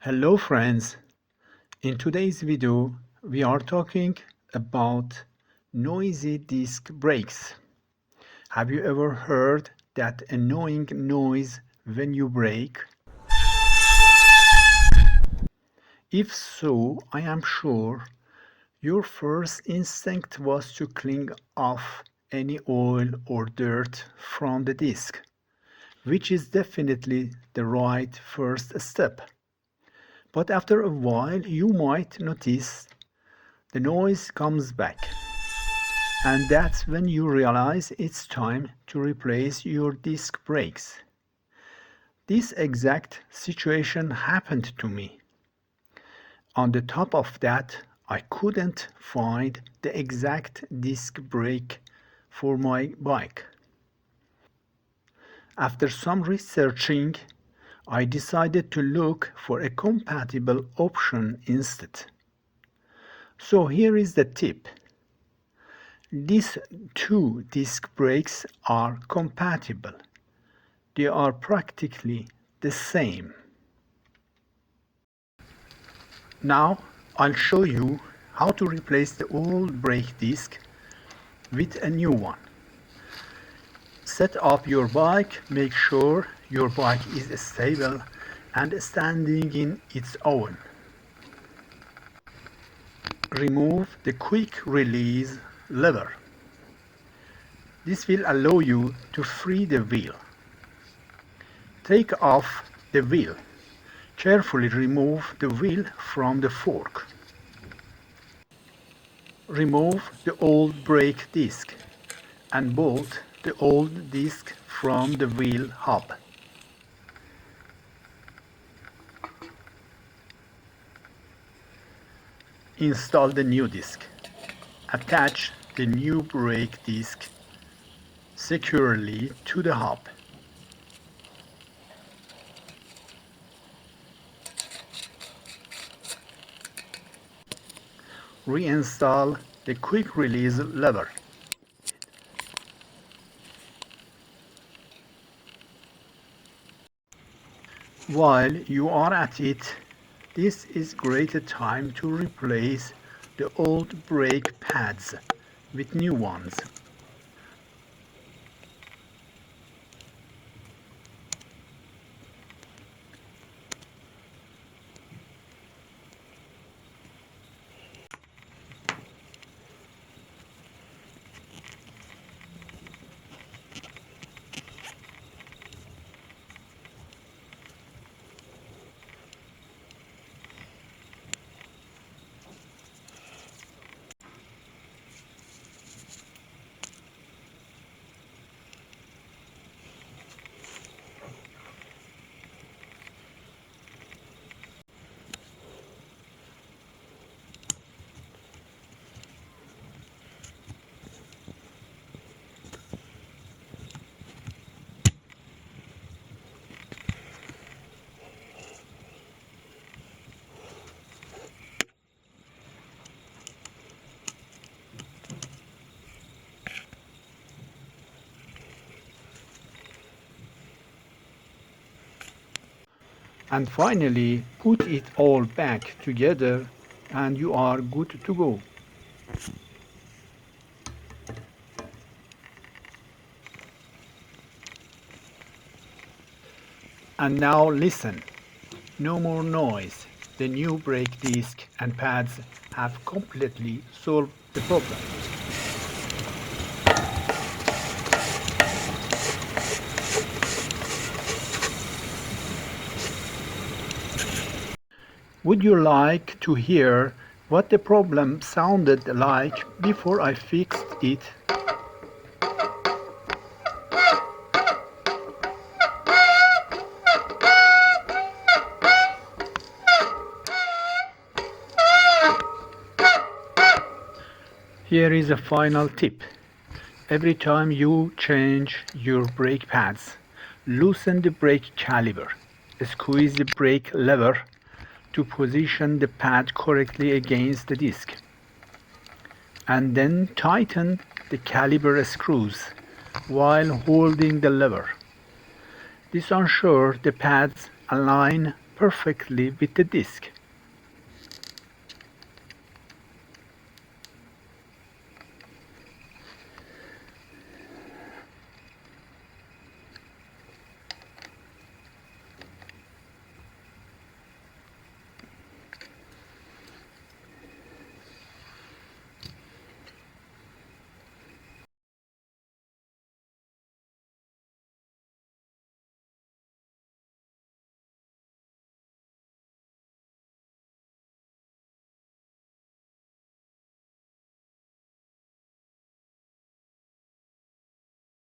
Hello friends, in today's video we are talking about noisy disc brakes. Have you ever heard that annoying noise when you brake? If so, I am sure your first instinct was to clean off any oil or dirt from the disc, which is definitely the right first step. But after a while you might notice the noise comes back, and that's when you realize it's time to replace your disc brakes. This exact situation happened to me. On the top of that, I couldn't find the exact disc brake for my bike. After some researching, I decided to look for a compatible option instead. So here is the tip. These two disc brakes are compatible. They are practically the same. Now I'll show you how to replace the old brake disc with a new one. Set up your bike, make sure your bike is stable and standing in its own. Remove the quick release lever. This will allow you to free the wheel. Take off the wheel. Carefully remove the wheel from the fork. Remove the old brake disc and bolt the old disc from the wheel hub. Install the new disc. Attach the new brake disc securely to the hub. Reinstall the quick release lever. While you are at it, this is great time to replace the old brake pads with new ones. And finally, put it all back together and you are good to go. And now listen, no more noise. The new brake disc and pads have completely solved the problem. Would you like to hear what the problem sounded like before I fixed it? Here is a final tip. Every time you change your brake pads, loosen the brake caliper. Squeeze the brake lever to position the pad correctly against the disc. And then tighten the caliper screws while holding the lever. This ensures the pads align perfectly with the disc.